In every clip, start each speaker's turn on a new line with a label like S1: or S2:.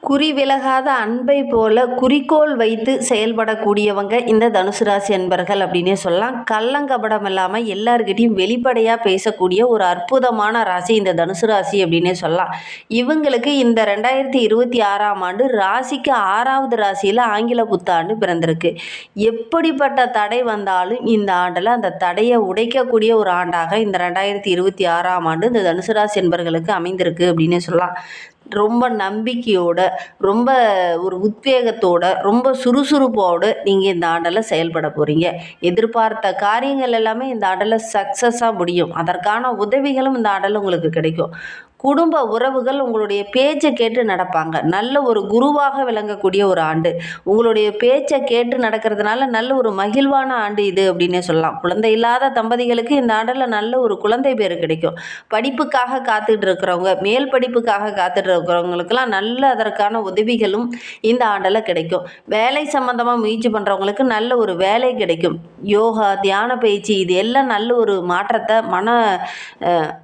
S1: குறிவிலகாத அன்பை போல குறிக்கோள் வைத்து செயல்படக்கூடியவங்க இந்த தனுசு ராசி அன்பர்கள் அப்படின்னே சொல்லலாம். கள்ளங்கபடம் இல்லாமல் எல்லார்கிட்டையும் வெளிப்படையாக பேசக்கூடிய ஒரு அற்புதமான ராசி இந்த தனுசு ராசி அப்படின்னே சொல்லலாம். இவங்களுக்கு இந்த 2026ஆம் ஆண்டு ராசிக்கு 6வது ராசியில் ஆங்கில புத்தாண்டு பிறந்திருக்கு. எப்படிப்பட்ட தடை வந்தாலும் இந்த ஆண்டில் அந்த தடையை உடைக்கக்கூடிய ஒரு ஆண்டாக இந்த 2026ஆம் ஆண்டு இந்த தனுசு ராசி அன்பர்களுக்கு அமைந்திருக்கு அப்படின்னே சொல்லலாம். ரொம்ப நம்பிக்கையோட, ரொம்ப ஒரு உத்வேகத்தோட, ரொம்ப சுறுசுறுப்போடு நீங்கள் இந்த ஆண்டில் செயல்பட போகிறீங்க. எதிர்பார்த்த காரியங்கள் எல்லாமே இந்த ஆண்டில் சக்ஸஸாக முடியும். அதற்கான உதவிகளும் இந்த ஆண்டில் உங்களுக்கு கிடைக்கும். குடும்ப உறவுகள் உங்களுடைய பேச்சை கேட்டு நடப்பாங்க. நல்ல ஒரு குருவாக விளங்கக்கூடிய ஒரு ஆண்டு. உங்களுடைய பேச்சை கேட்டு நடக்கிறதுனால நல்ல ஒரு மகிழ்வான ஆண்டு இது அப்படின்னே சொல்லலாம். குழந்தை இல்லாத தம்பதிகளுக்கு இந்த ஆண்டில் நல்ல ஒரு குழந்தை பேர் கிடைக்கும். படிப்புக்காக காத்துட்டு இருக்கிறவங்க, மேல் படிப்புக்காக காத்துட்டு இருக்கிறவங்களுக்கெல்லாம் நல்ல அதற்கான உதவிகளும் இந்த ஆண்டில் கிடைக்கும். வேலை சம்பந்தமாக முயற்சி பண்ணுறவங்களுக்கு நல்ல ஒரு வேலை கிடைக்கும். யோகா, தியான பயிற்சி இது எல்லாம் நல்ல ஒரு மாற்றத்தை மனம்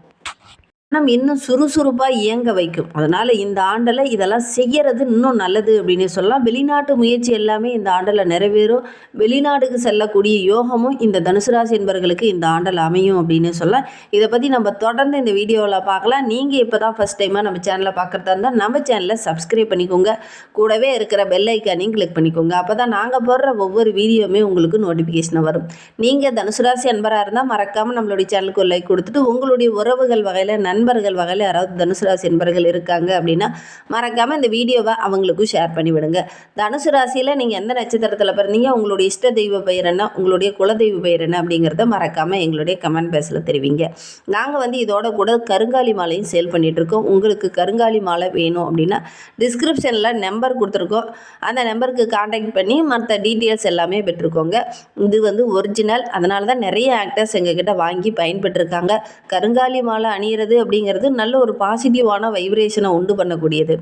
S1: இன்னும் சுறுசுறுப்பாக இயங்க வைக்கும். அதனால் இந்த ஆண்டில் இதெல்லாம் செய்கிறது இன்னும் நல்லது அப்படின்னு சொல்லலாம். வெளிநாட்டு முயற்சி எல்லாமே இந்த ஆண்டில் நிறைவேறும். வெளிநாடுக்கு செல்லக்கூடிய யோகமும் இந்த தனுசு ராசி என்பவர்களுக்கு இந்த ஆண்டில் அமையும் அப்படின்னு சொல்லலாம். இதை பற்றி நம்ம தொடர்ந்து இந்த வீடியோவில் பார்க்கலாம். நீங்கள் இப்போ தான் ஃபஸ்ட் டைமாக நம்ம சேனலில் பார்க்குறதா இருந்தால் நம்ம சேனலை சப்ஸ்கிரைப் பண்ணிக்கோங்க. கூடவே இருக்கிற பெல் ஐக்கானையும் கிளிக் பண்ணிக்கோங்க. அப்போ தான் நாங்கள் போடுற ஒவ்வொரு வீடியோவுமே உங்களுக்கு நோட்டிஃபிகேஷன் வரும். நீங்கள் தனுசு ராசி அன்பராக இருந்தால் மறக்காமல் நம்மளுடைய சேனலுக்கு ஒரு லைக் கொடுத்துட்டு உங்களுடைய உறவுகள் வகையில் நண்பர்கள் வகையில் யாராவது தனுசு ராசி என்பர்கள் இருக்காங்க அப்படின்னா மறக்காமல் இந்த வீடியோவை அவங்களுக்கும் ஷேர் பண்ணி விடுங்க. தனுசு ராசியில் நீங்கள் எந்த நட்சத்திரத்தில் பிறந்தீங்க, உங்களுடைய இஷ்ட தெய்வ பெயர் என்ன, உங்களுடைய குலதெய்வ பெயர் என்ன அப்படிங்கிறத மறக்காமல் எங்களுடைய கமெண்ட் பாக்ஸில் தெரிவிங்க. நாங்கள் இதோட கூட கருங்காலி மாலையும் சேல் பண்ணிகிட்ருக்கோம். உங்களுக்கு கருங்காலி மாலை வேணும் அப்படின்னா டிஸ்கிரிப்ஷனில் நம்பர் கொடுத்துருக்கோம். அந்த நம்பருக்கு காண்டாக்ட் பண்ணி மற்ற டீட்டெயில்ஸ் எல்லாமே பெற்றுக்கோங்க. இது ஒரிஜினல். அதனால தான் நிறைய ஆக்டர்ஸ் எங்ககிட்ட வாங்கி பயன்பெற்றிருக்காங்க. கருங்காலி மாலை அணியிறது அப்படிங்கிறது நல்ல ஒரு பாசிட்டிவான வைப்ரேஷனை உண்டு பண்ணக்கூடியது.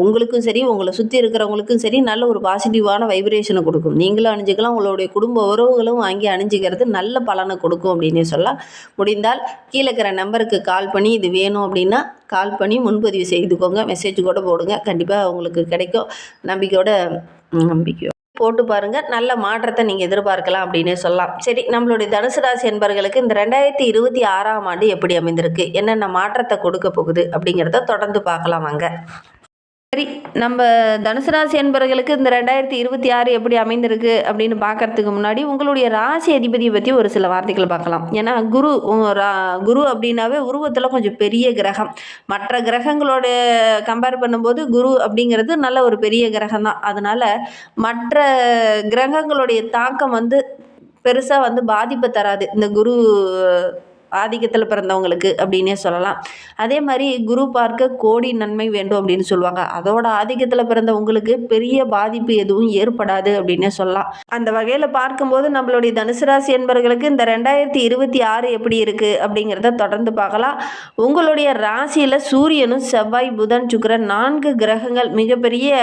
S1: உங்களுக்கும் சரி, உங்களை சுற்றி இருக்கிறவங்களுக்கும் சரி நல்ல ஒரு பாசிட்டிவான வைப்ரேஷனை கொடுக்கும். நீங்களும் அணிஞ்சிக்கலாம், உங்களுடைய குடும்ப உறவுகளும் வாங்கி அணிஞ்சிக்கிறது நல்ல பலனை கொடுக்கும் அப்படின்னு சொல்லலாம். முடிந்தால் கீழே இருக்கிற நம்பருக்கு கால் பண்ணி இது வேணும் அப்படின்னா கால் பண்ணி முன்பதிவு செய்துக்கோங்க. மெசேஜ் கூட போடுங்க, கண்டிப்பாக உங்களுக்கு கிடைக்கும். நம்பிக்கையோ போட்டு பாருங்கள், நல்ல மாற்றத்தை நீங்கள் எதிர்பார்க்கலாம் அப்படின்னே சொல்லலாம். சரி, நம்மளுடைய தனுசு ராசி என்பவர்களுக்கு இந்த 2026ஆம் ஆண்டு எப்படி அமைந்திருக்கு, என்னென்ன மாற்றத்தை கொடுக்க போகுது அப்படிங்கிறத தொடர்ந்து பார்க்கலாம் வாங்க. சரி, நம்ம தனுசு ராசி என்பவர்களுக்கு இந்த 2026 எப்படி அமைந்திருக்கு அப்படின்னு பார்க்கறதுக்கு முன்னாடி உங்களுடைய ராசி அதிபதியை பற்றி ஒரு சில வார்த்தைகள் பார்க்கலாம். ஏன்னா குரு அப்படின்னாவே உருவத்தில் கொஞ்சம் பெரிய கிரகம். மற்ற கிரகங்களோட கம்பேர் பண்ணும்போது குரு அப்படிங்கிறது நல்ல ஒரு பெரிய கிரகம் தான். அதனால் மற்ற கிரகங்களுடைய தாக்கம் பெருசாக பாதிப்பை தராது இந்த குரு ஆதிக்கத்தில் பிறந்தவங்களுக்கு அப்படின்னே சொல்லலாம். அதே மாதிரி குரு பார்க்க கோடி நன்மை வேண்டும் அப்படின்னு சொல்லுவாங்க. அதோட ஆதிக்கத்தில் பிறந்தவங்களுக்கு பெரிய பாதிப்பு எதுவும் ஏற்படாது அப்படின்னே சொல்லலாம். அந்த வகையில் பார்க்கும்போது நம்மளுடைய தனுசு ராசி என்பவர்களுக்கு இந்த 2026 எப்படி இருக்குது அப்படிங்கிறத தொடர்ந்து பார்க்கலாம். உங்களுடைய ராசியில் சூரியனும் செவ்வாய் புதன் சுக்கிரன் 4 கிரகங்கள் மிகப்பெரிய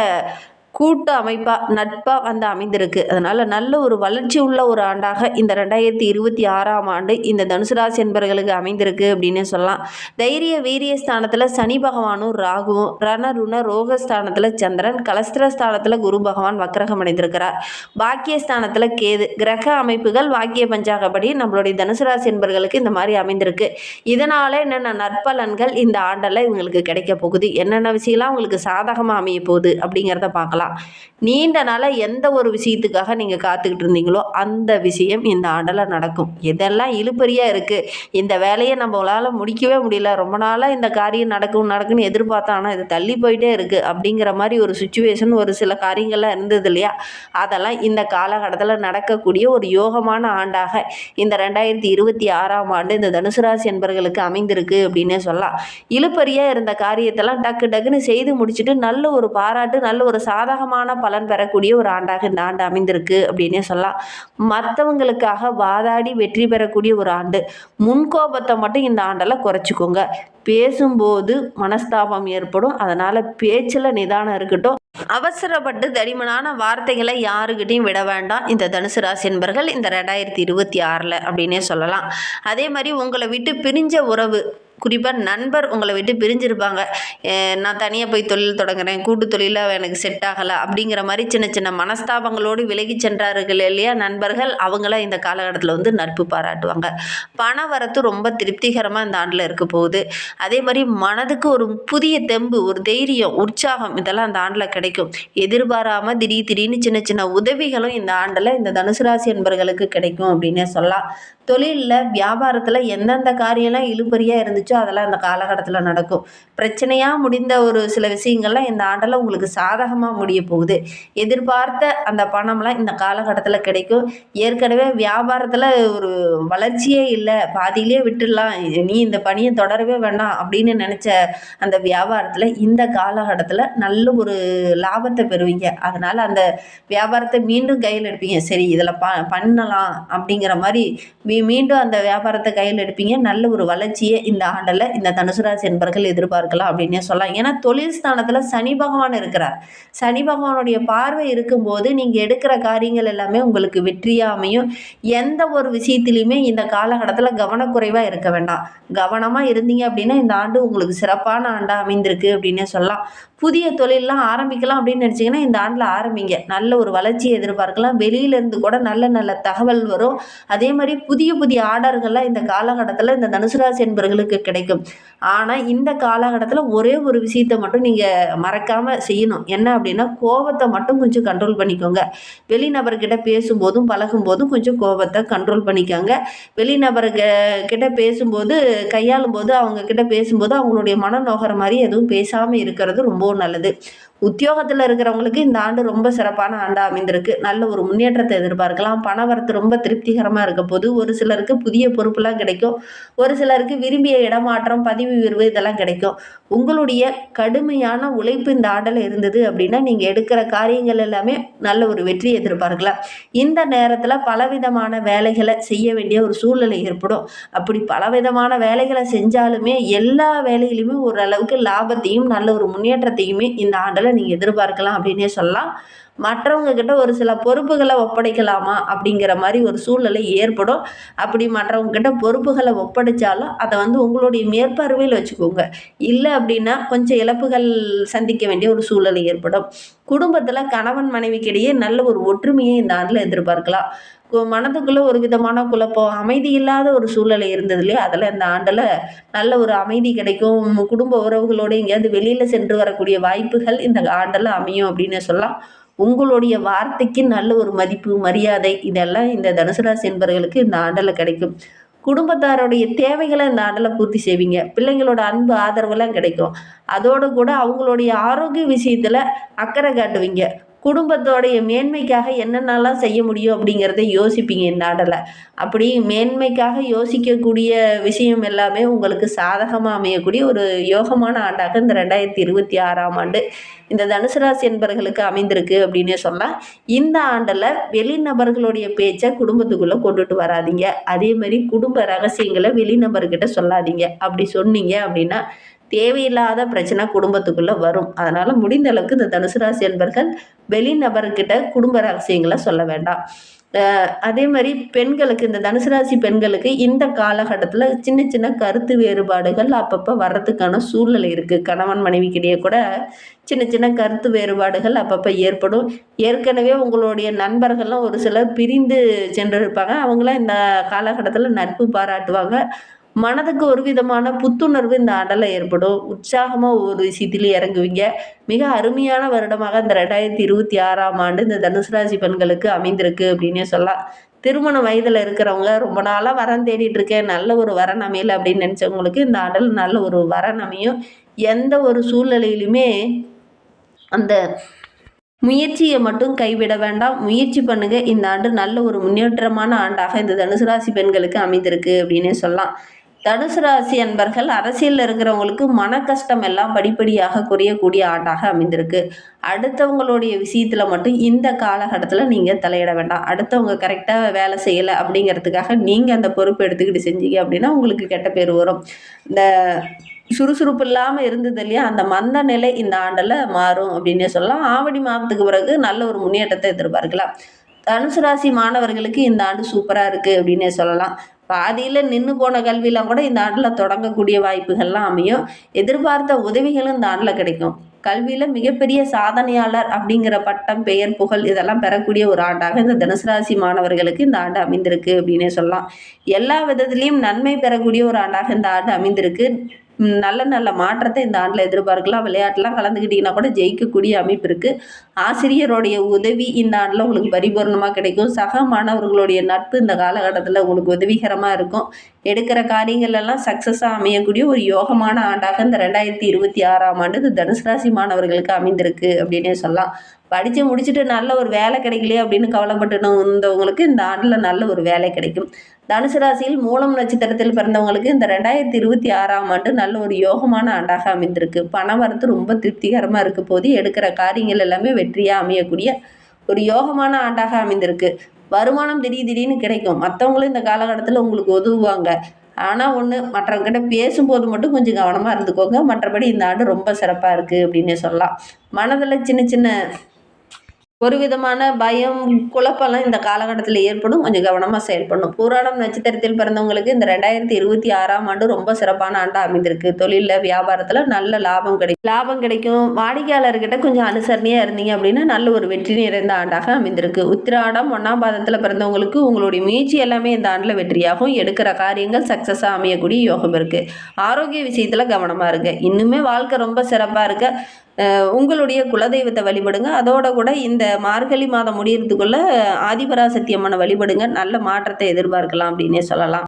S1: கூட்டு அமைப்பாக நட்பாக அமைந்திருக்கு. அதனால் நல்ல ஒரு வளர்ச்சி உள்ள ஒரு ஆண்டாக இந்த 2026ஆம் ஆண்டு இந்த தனுசு ராசி என்பவர்களுக்கு அமைந்திருக்கு அப்படின்னு சொல்லலாம். தைரிய வீரிய ஸ்தானத்தில் சனி பகவானும் ராகுவும், ரணருண ரோகஸ்தானத்தில் சந்திரன், கலஸ்திரஸ்தானத்தில் குரு பகவான் வக்ரகம் அடைந்திருக்கிறார். பாக்கியஸ்தானத்தில் கேது. கிரக அமைப்புகள் வாக்கிய பஞ்சாகப்படி நம்மளுடைய தனுசு ராசி என்பவர்களுக்கு இந்த மாதிரி அமைந்திருக்கு. இதனால் என்னென்ன நற்பலன்கள் இந்த ஆண்டில் இவங்களுக்கு கிடைக்க போகுது, என்னென்ன விஷயம்லாம் உங்களுக்கு சாதகமாக அமைய போகுது அப்படிங்கிறத பார்க்கலாம். நீண்ட நாளாக எந்த ஒரு விஷயத்துக்காக நீங்கள் காத்துக்கிட்டு இருந்தீங்களோ அந்த விஷயம் இந்த ஆண்டில் நடக்கும். இதெல்லாம் இழுபறியாக இருக்குது, இந்த வேலையை நம்மளால் முடிக்கவே முடியல, ரொம்ப நாளாக இந்த காரியம் நடக்கும்னு எதிர்பார்த்தா ஆனால் இது தள்ளி போயிட்டே இருக்குது அப்படிங்கிற மாதிரி ஒரு சுச்சுவேஷன் ஒரு சில காரியங்கள்லாம் இருந்தது இல்லையா, அதெல்லாம் இந்த காலகட்டத்தில் நடக்கக்கூடிய ஒரு யோகமான ஆண்டாக இந்த 2026ஆம் ஆண்டு இந்த தனுசு ராசி என்பவர்களுக்கு அமைந்திருக்கு அப்படின்னே சொல்லலாம். இழுபறியாக இருந்த காரியத்தெல்லாம் டக்குன்னு செய்து முடிச்சுட்டு நல்ல ஒரு பாராட்டு, நல்ல ஒரு சாதகமான பலன் பெறக்கூடிய ஒரு ஆண்டாக இந்த ஆண்டு அமைந்திருக்கு அப்படின்னே சொல்லலாம். மற்றவங்களுக்காக வாதாடி வெற்றி பெறக்கூடிய ஒரு ஆண்டு. முன்கோபத்தை மட்டும் இந்த ஆண்டில் குறைச்சிக்கோங்க. பேசும்போது மனஸ்தாபம் ஏற்படும். அதனால் பேச்சில் நிதானம் இருக்கட்டும். அவசரப்பட்டு தடிமனான வார்த்தைகளை யாருக்கிட்டையும் விட வேண்டாம் இந்த தனுசு ராசி என்பர்கள் இந்த 2026 அப்படின்னே சொல்லலாம். அதே மாதிரி உங்களை விட்டு பிரிஞ்ச உறவு குறிப்பாக நண்பர் உங்களை விட்டு பிரிஞ்சிருப்பாங்க. நான் தனியாக போய் தொழில் தொடங்குறேன், கூட்டு தொழிலாக எனக்கு செட் ஆகலை அப்படிங்கிற மாதிரி சின்ன சின்ன மனஸ்தாபங்களோடு விலகி சென்றார்கள் இல்லையா நண்பர்கள், அவங்களாம் இந்த காலகட்டத்தில் வந்து நட்பு பாராட்டுவாங்க. பண வரத்து ரொம்ப திருப்திகரமாக இந்த ஆண்டில் இருக்க போகுது. அதே மாதிரி மனதுக்கு ஒரு புதிய தெம்பு, ஒரு தைரியம், உற்சாகம் இதெல்லாம் அந்த ஆண்டில் கிடைக்கும். எதிர்பாராமல் திடீர்னு சின்ன சின்ன உதவிகளும் இந்த ஆண்டில் இந்த தனுசு ராசி என்பர்களுக்கு கிடைக்கும் அப்படின்னே சொல்லலாம். தொழிலில் வியாபாரத்தில் எந்தெந்த காரியம்லாம் இழுபறியாக இருந்துச்சோ அதெல்லாம் இந்த காலகட்டத்தில் நடக்கும். பிரச்சனையாக முடிந்த ஒரு சில விஷயங்கள்லாம் இந்த ஆண்டில் உங்களுக்கு சாதகமாக முடிய போகுது. எதிர்பார்த்த அந்த பணம்லாம் இந்த காலகட்டத்தில் கிடைக்கும். ஏற்கனவே வியாபாரத்தில் ஒரு வளர்ச்சியே இல்லை, பாதியிலே விட்டுடலாம், நீ இந்த பணியை தொடரவே வேண்டாம் அப்படின்னு நினச்ச அந்த வியாபாரத்தில் இந்த காலகட்டத்தில் நல்ல ஒரு லாபத்தை பெறுவீங்க. அதனால் அந்த வியாபாரத்தை மீண்டும் கையில் எடுப்பீங்க. சரி இதில் பண்ணலாம் அப்படிங்கிற மாதிரி மீண்டும் அந்த வியாபாரத்தை கையில் எடுப்பீங்க. நல்ல ஒரு வளர்ச்சியை இந்த ஆண்டில் இந்த தனுசு ராசி என்பர்கள் எதிர்பார்க்கலாம் அப்படின்னே சொல்லலாம். ஏன்னா தொழில் ஸ்தானத்தில் சனி பகவான் இருக்கிறார். சனி பகவானுடைய பார்வை இருக்கும்போது நீங்கள் எடுக்கிற காரியங்கள் எல்லாமே உங்களுக்கு வெற்றியாக அமையும். எந்த ஒரு விஷயத்திலையுமே இந்த காலகட்டத்தில் கவனக்குறைவாக இருக்க வேண்டாம். கவனமாக இருந்தீங்க அப்படின்னா இந்த ஆண்டு உங்களுக்கு சிறப்பான ஆண்டாக அமைந்திருக்கு அப்படின்னே சொல்லலாம். புதிய தொழிலெலாம் ஆரம்பிக்கலாம் அப்படின்னு நினச்சிங்கன்னா இந்த ஆண்டில் ஆரம்பிங்க. நல்ல ஒரு வளர்ச்சியை எதிர்பார்க்கலாம். வெளியிலேருந்து கூட நல்ல நல்ல தகவல் வரும். அதே மாதிரி புதிய ஆர்டர்கள்லாம் இந்த காலகட்டத்தில் இந்த தனுசு ராசி என்பவர்களுக்கு கிடைக்கும். ஆனால் இந்த காலகட்டத்தில் ஒரே ஒரு விஷயத்தை மட்டும் நீங்கள் மறக்காமல் செய்யணும். என்ன அப்படின்னா கோபத்தை மட்டும் கொஞ்சம் கண்ட்ரோல் பண்ணிக்கோங்க. வெளிநபர்கிட்ட பேசும்போதும் பழகும்போதும் கொஞ்சம் கோபத்தை கண்ட்ரோல் பண்ணிக்கோங்க. வெளிநபர்கிட்ட பேசும்போது கையாளும் போது அவங்கக்கிட்ட பேசும்போது அவங்களுடைய மனம் நோகிற மாதிரி எதுவும் பேசாமல் இருக்கிறது ரொம்பவும் நல்லது. உத்தியோகத்தில் இருக்கிறவங்களுக்கு இந்த ஆண்டு ரொம்ப சிறப்பான ஆண்டாக அமைந்திருக்கு. நல்ல ஒரு முன்னேற்றத்தை எதிர்பார்க்கலாம். பண வரத்து ரொம்ப திருப்திகரமாக இருக்க போது. ஒரு சிலருக்கு புதிய பொறுப்புலாம் கிடைக்கும். ஒரு சிலருக்கு விரும்பிய இடமாற்றம், பதவி உயர்வு இதெல்லாம் கிடைக்கும். உங்களுடைய கடுமையான உழைப்பு இந்த ஆண்டில் இருந்தது அப்படின்னா நீங்கள் எடுக்கிற காரியங்கள் எல்லாமே நல்ல ஒரு வெற்றி எதிர்பார்க்கலாம். இந்த நேரத்தில் பலவிதமான வேலைகளை செய்ய வேண்டிய ஒரு சூழ்நிலை ஏற்படும். அப்படி பலவிதமான வேலைகளை செஞ்சாலுமே எல்லா வேலையிலுமே ஓரளவுக்கு லாபத்தையும் நல்ல ஒரு முன்னேற்றத்தையுமே இந்த ஆண்டில் நீங்கள் எதிர்பார்க்கலாம் அப்படின்னே சொல்லலாம். மற்றவங்க கிட்ட ஒரு சில பொறுப்புகளை ஒப்படைக்கலாமா அப்படிங்கிற மாதிரி ஒரு சூழ்நிலை ஏற்படும். அப்படி மற்றவங்க கிட்ட பொறுப்புகளை ஒப்படைச்சாலும் அதை வந்து உங்களுடைய மேற்பார்வையில் வச்சுக்கோங்க. இல்லை அப்படின்னா கொஞ்சம் இழப்புகள் சந்திக்க வேண்டிய ஒரு சூழ்நிலை ஏற்படும். குடும்பத்தில் கணவன் மனைவிக்கிடையே நல்ல ஒரு ஒற்றுமையை இந்த ஆண்டில் எதிர்பார்க்கலாம். மனதுக்குள்ளே ஒரு விதமான குழப்பம், அமைதி இல்லாத ஒரு சூழ்நிலை இருந்தது இல்லையா, அதில் இந்த ஆண்டில் நல்ல ஒரு அமைதி கிடைக்கும். குடும்ப உறவுகளோடு எங்கேயாவது வெளியில் சென்று வரக்கூடிய வாய்ப்புகள் இந்த ஆண்டில் அமையும் அப்படின்னு சொல்லலாம். உங்களுடைய வார்த்தைக்கு நல்ல ஒரு மதிப்பு, மரியாதை இதெல்லாம் இந்த தனுசு ராசி என்பவர்களுக்கு இந்த ஆண்டில் கிடைக்கும். குடும்பத்தாருடைய தேவைகளை இந்த ஆண்டில் பூர்த்தி செய்வீங்க. பிள்ளைங்களோட அன்பு ஆதரவெல்லாம் கிடைக்கும். அதோடு கூட அவங்களுடைய ஆரோக்கிய விஷயத்தில் அக்கறை காட்டுவீங்க. குடும்பத்தோடைய மேன்மைக்காக என்னென்னலாம் செய்ய முடியும் அப்படிங்கிறத யோசிப்பீங்க இந்த ஆண்டில். அப்படி மேன்மைக்காக யோசிக்கக்கூடிய விஷயம் எல்லாமே உங்களுக்கு சாதகமாக அமையக்கூடிய ஒரு யோகமான ஆண்டாக இந்த 2026ஆம் ஆண்டு இந்த தனுசு ராசி என்பவர்களுக்கு அமைந்திருக்கு அப்படின்னே சொல்லலாம். இந்த ஆண்டில் வெளிநபர்களுடைய பேச்சை குடும்பத்துக்குள்ளே கொண்டுட்டு வராதீங்க. அதே மாதிரி குடும்ப ரகசியங்களை வெளிநபர்கிட்ட சொல்லாதீங்க. அப்படி சொன்னீங்க அப்படின்னா தேவையில்லாத பிரச்சனை குடும்பத்துக்குள்ளே வரும். அதனால் முடிந்த அளவுக்கு இந்த தனுசு ராசி என்பர்கள் வெளிநபர்கிட்ட குடும்ப ரகசியங்களை சொல்ல வேண்டாம். அதே மாதிரி பெண்களுக்கு, இந்த தனுசு ராசி பெண்களுக்கு இந்த காலகட்டத்தில் சின்ன சின்ன கருத்து வேறுபாடுகள் அப்பப்போ வர்றதுக்கான சூழ்நிலை இருக்குது. கணவன் மனைவிக்கிடையே கூட சின்ன சின்ன கருத்து வேறுபாடுகள் அப்பப்போ ஏற்படும். ஏற்கனவே உங்களுடைய நண்பர்கள்லாம் ஒரு சிலர் பிரிந்து சென்றிருப்பாங்க. அவங்களாம் இந்த காலகட்டத்தில் நட்பு பாராட்டுவாங்க. மனதுக்கு ஒரு விதமான புத்துணர்வு இந்த ஆண்டில் ஏற்படும். உற்சாகமாக ஒவ்வொரு விஷயத்திலையும் இறங்குவீங்க. மிக அருமையான வருடமாக இந்த 2026ஆம் ஆண்டு இந்த தனுசு ராசி பெண்களுக்கு அமைந்திருக்கு அப்படின்னே சொல்லலாம். திருமண வயதில் இருக்கிறவங்க ரொம்ப நாளாக வரன் தேடிட்டு இருக்கேன், நல்ல ஒரு வரன் அமையல அப்படின்னு நினச்சவங்களுக்கு இந்த ஆண்டில் நல்ல ஒரு வரன் அமையும். எந்த ஒரு சூழ்நிலையிலுமே அந்த முயற்சியை மட்டும் கைவிட வேண்டாம். முயற்சி பண்ணுங்க. இந்த ஆண்டு நல்ல ஒரு முன்னேற்றமான ஆண்டாக இந்த தனுசு ராசி பெண்களுக்கு அமைந்திருக்கு அப்படின்னே சொல்லலாம். தனுசு ராசி அன்பர்கள் அரசியலில் இருக்கிறவங்களுக்கு மன கஷ்டம் எல்லாம் படிப்படியாக குறையக்கூடிய ஆண்டாக அமைந்திருக்கு. அடுத்தவங்களுடைய விஷயத்தில் மட்டும் இந்த காலகட்டத்தில் நீங்கள் தலையிட வேண்டாம். அடுத்தவங்க கரெக்டாக வேலை செய்யலை அப்படிங்கிறதுக்காக நீங்கள் அந்த பொறுப்பு எடுத்துக்கிட்டு செஞ்சீங்க அப்படின்னா உங்களுக்கு கெட்ட பேர் வரும். இந்த சுறுசுறுப்பு இல்லாமல் இருந்தது இல்லையா, அந்த மந்த நிலை இந்த ஆண்டில் மாறும் அப்படின்னே சொல்லலாம். ஆவணி மாதத்துக்கு பிறகு நல்ல ஒரு முன்னேற்றத்தை எதிர்பார்க்கலாம். தனுசு ராசி மாணவர்களுக்கு இந்த ஆண்டு சூப்பராக இருக்குது அப்படின்னே சொல்லலாம். பாதியில் நின்று போன கல்வியெலாம் கூட இந்த ஆண்டில் தொடங்கக்கூடிய வாய்ப்புகள்லாம் அமையும். எதிர்பார்த்த உதவிகளும் இந்த ஆண்டில் கிடைக்கும். கல்வியில் மிகப்பெரிய சாதனையாளர் அப்படிங்கிற பட்டம், பெயர், புகழ் இதெல்லாம் பெறக்கூடிய ஒரு ஆண்டாக இந்த தனுசு ராசி மாணவர்களுக்கு இந்த ஆண்டு அமைந்திருக்கு அப்படின்னே சொல்லலாம். எல்லா விதத்திலையும் நன்மை பெறக்கூடிய ஒரு ஆண்டாக இந்த ஆண்டு அமைந்திருக்கு. நல்ல நல்ல மாற்றத்தை இந்த ஆண்டில் எதிர்பார்க்கலாம். விளையாட்டுலாம் கலந்துக்கிட்டிங்கன்னா கூட ஜெயிக்கக்கூடிய அமைப்பு இருக்குது. ஆசிரியருடைய உதவி இந்த ஆண்டில் உங்களுக்கு பரிபூர்ணமாக கிடைக்கும். சக மாணவர்களுடைய நட்பு இந்த காலகட்டத்தில் உங்களுக்கு உதவிகரமாக இருக்கும். எடுக்கிற காரியங்கள் எல்லாம் சக்ஸஸாக அமையக்கூடிய ஒரு யோகமான ஆண்டாக இந்த 2026ஆம் ஆண்டு இந்த தனுசு ராசி மாணவர்களுக்கு அமைந்திருக்கு அப்படின்னே சொல்லலாம். படித்து முடிச்சுட்டு நல்ல ஒரு வேலை கிடைக்கலையே அப்படின்னு கவலைப்பட்டு இருந்தவங்களுக்கு இந்த ஆண்டில் நல்ல ஒரு வேலை கிடைக்கும். தனுசு ராசியில் மூலம் நட்சத்திரத்தில் பிறந்தவங்களுக்கு இந்த 2026ஆம் ஆண்டு நல்ல ஒரு யோகமான ஆண்டாக அமைந்திருக்கு. பண வரத்து ரொம்ப திருப்திகரமாக இருக்க போது எடுக்கிற காரியங்கள் எல்லாமே வெற்றியாக அமையக்கூடிய ஒரு யோகமான ஆண்டாக அமைந்திருக்கு. வருமானம் திடீர்னு கிடைக்கும். மற்றவங்களும் இந்த காலகட்டத்தில் உங்களுக்கு உதவுவாங்க. ஆனால் ஒன்று, மற்றவங்ககிட்ட பேசும்போது மட்டும் கொஞ்சம் கவனமாக இருந்துக்கோங்க. மற்றபடி இந்த ஆண்டு ரொம்ப சிறப்பாக இருக்குது அப்படின்னே சொல்லலாம். மனதில் சின்ன சின்ன ஒரு விதமான பயம், குழப்பம்லாம் இந்த காலகட்டத்தில் ஏற்படும். கொஞ்சம் கவனமாக செயல்படணும். பூராடம் நட்சத்திரத்தில் பிறந்தவங்களுக்கு இந்த 2026ஆம் ஆண்டு ரொம்ப சிறப்பான ஆண்டாக அமைந்திருக்கு. தொழிலில், வியாபாரத்தில் நல்ல லாபம் கிடைக்கும். வாடிக்கையாளர்கிட்ட கொஞ்சம் அனுசரணையாக இருந்தீங்க அப்படின்னா நல்ல ஒரு வெற்றி நிறைந்த ஆண்டாக அமைந்திருக்கு. உத்திராடம் 1ஆம் பாதத்தில் பிறந்தவங்களுக்கு உங்களுடைய முயற்சி எல்லாமே இந்த ஆண்டில் வெற்றியாகும். எடுக்கிற காரியங்கள் சக்ஸஸாக அமையக்கூடிய யோகம் இருக்குது. ஆரோக்கிய விஷயத்தில் கவனமாக இருங்க. இன்னுமே வாழ்க்கை ரொம்ப சிறப்பாக இருக்க உங்களுடைய குலதெய்வத்தை வழிபடுங்க. அதோட கூட இந்த மார்கழி மாதம் முடியறதுக்குள்ள ஆதிபராசக்தி அம்மனை வழிபடுங்க. நல்ல மாற்றத்தை எதிர்பார்க்கலாம் அப்படின்னே சொல்லலாம்.